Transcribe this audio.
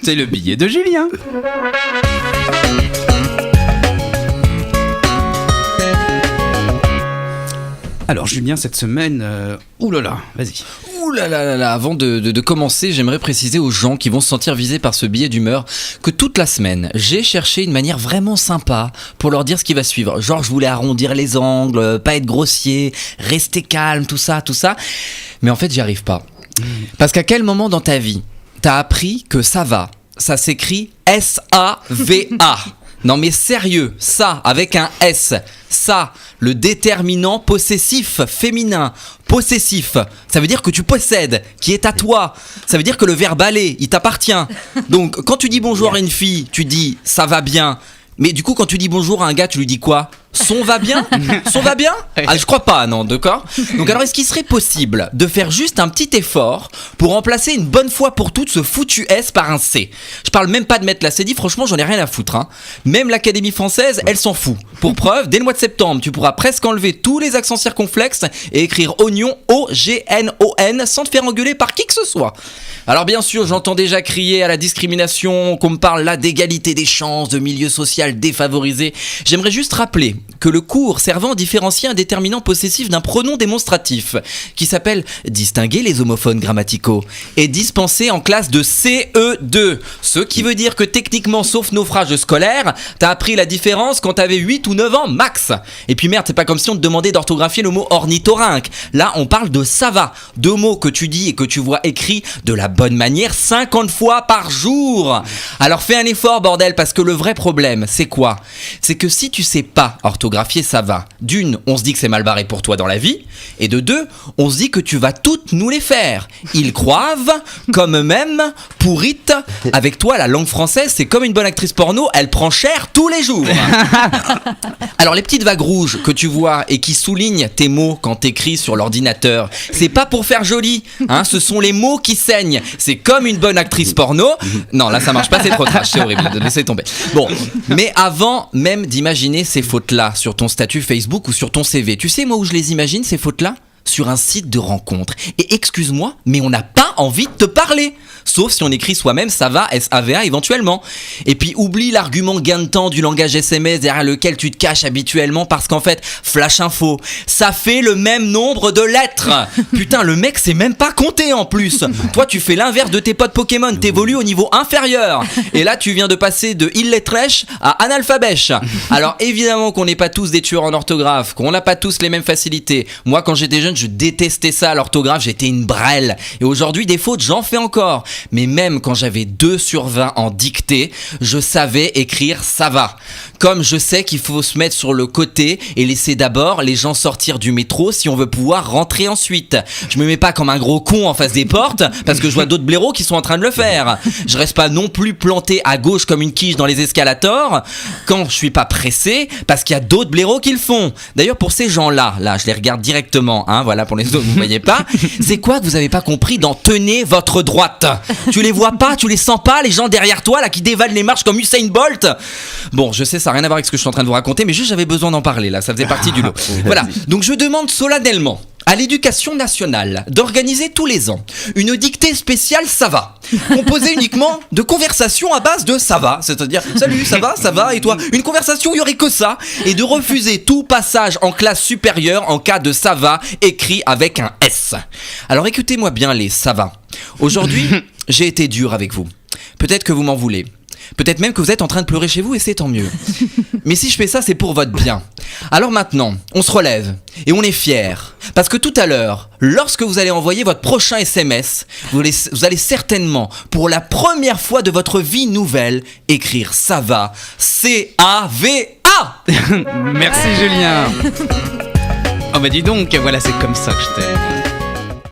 C'est le billet de Julien. Alors Julien, cette semaine, oulala, vas-y. Ouh là là là là, avant de commencer, j'aimerais préciser aux gens qui vont se sentir visés par ce billet d'humeur que toute la semaine, j'ai cherché une manière vraiment sympa pour leur dire ce qui va suivre. Genre, je voulais arrondir les angles, pas être grossier, rester calme, tout ça. Mais en fait, j'y arrive pas. Parce qu'à quel moment dans ta vie, t'as appris que ça va, ça s'écrit S-A-V-A. Non mais sérieux, ça avec un S, ça, le déterminant possessif féminin, possessif, ça veut dire que tu possèdes, qui est à toi, ça veut dire que le verbe aller, il t'appartient. Donc quand tu dis bonjour à une fille, tu dis ça va bien, mais du coup quand tu dis bonjour à un gars, tu lui dis quoi ? Son va bien ? Son va bien ? Ah, je crois pas, non, d'accord ? Donc alors, est-ce qu'il serait possible de faire juste un petit effort pour remplacer une bonne fois pour toutes ce foutu S par un C ? Je parle même pas de mettre la cédille, franchement, j'en ai rien à foutre. Hein. Même l'Académie française, elle s'en fout. Pour preuve, dès le mois de septembre, tu pourras presque enlever tous les accents circonflexes et écrire oignon, O-G-N-O-N, sans te faire engueuler par qui que ce soit. Alors bien sûr, j'entends déjà crier à la discrimination, qu'on me parle là d'égalité des chances, de milieu social défavorisé. J'aimerais juste rappeler que le cours servant à différencier un déterminant possessif d'un pronom démonstratif, qui s'appelle distinguer les homophones grammaticaux, est dispensé en classe de CE2. Ce qui veut dire que techniquement, sauf naufrage scolaire, t'as appris la différence quand t'avais 8 ou 9 ans max. Et puis merde, c'est pas comme si on te demandait d'orthographier le mot ornithorynque. Là, on parle de ça va. 2 mots que tu dis et que tu vois écrits de la bonne manière 50 fois par jour. Alors fais un effort, bordel, parce que le vrai problème, c'est quoi ? C'est que si tu sais pas orthographier, ça va. D'une, on se dit que c'est mal barré pour toi dans la vie. Et de deux, on se dit que tu vas toutes nous les faire. Ils croivent, comme eux-mêmes, pourrites. Avec toi, la langue française, c'est comme une bonne actrice porno, elle prend cher tous les jours. Alors les petites vagues rouges que tu vois et qui soulignent tes mots quand t'écris sur l'ordinateur, c'est pas pour faire joli, hein, ce sont les mots qui saignent. C'est comme une bonne actrice porno. Non, là ça marche pas, c'est trop trash, c'est horrible, laissez tomber. Bon, mais avant même d'imaginer ces fautes-là sur ton statut Facebook ou sur ton CV, tu sais moi où je les imagine ces fautes-là ? Sur un site de rencontre. Et excuse-moi, mais on n'a pas envie de te parler. Sauf si on écrit soi-même ça va, S-A-V-A éventuellement. Et puis oublie l'argument gain de temps du langage SMS derrière lequel tu te caches habituellement parce qu'en fait, flash info, ça fait le même nombre de lettres. Putain, le mec sait même pas compter en plus. Toi, tu fais l'inverse de tes potes Pokémon, t'évolues au niveau inférieur. Et là, tu viens de passer de illettrèche à analphabèche. Alors évidemment qu'on n'est pas tous des tueurs en orthographe, qu'on n'a pas tous les mêmes facilités. Moi, quand j'étais jeune, je détestais ça, l'orthographe, j'étais une brêle. Et aujourd'hui, des fautes, j'en fais encore. Mais même quand j'avais 2 sur 20 en dictée, je savais écrire ça va. Comme je sais qu'il faut se mettre sur le côté et laisser d'abord les gens sortir du métro si on veut pouvoir rentrer ensuite. Je me mets pas comme un gros con en face des portes parce que je vois d'autres blaireaux qui sont en train de le faire. Je reste pas non plus planté à gauche comme une quiche dans les escalators quand je suis pas pressé parce qu'il y a d'autres blaireaux qui le font. D'ailleurs pour ces gens-là, là je les regarde directement, hein, voilà pour les autres vous voyez pas. C'est quoi que vous avez pas compris dans tenez votre droite ? Tu les vois pas, tu les sens pas, les gens derrière toi là qui dévalent les marches comme Usain Bolt. Bon, je sais, ça n'a rien à voir avec ce que je suis en train de vous raconter, mais juste j'avais besoin d'en parler là, ça faisait partie du lot. Voilà, donc je demande solennellement à l'Éducation nationale d'organiser tous les ans une dictée spéciale ça va, composée uniquement de conversations à base de ça va, c'est-à-dire salut, ça va et toi, une conversation où il y aurait que ça, et de refuser tout passage en classe supérieure en cas de ça va écrit avec un S. Alors écoutez-moi bien les ça va. Aujourd'hui, j'ai été dur avec vous. Peut-être que vous m'en voulez. Peut-être même que vous êtes en train de pleurer chez vous et c'est tant mieux. Mais si je fais ça, c'est pour votre bien. Alors maintenant, on se relève et on est fiers. Parce que tout à l'heure, lorsque vous allez envoyer votre prochain SMS, vous allez certainement, pour la première fois de votre vie nouvelle, écrire ça va, C-A-V-A. Merci Julien. Oh bah dis donc, voilà, c'est comme ça que je t'aime.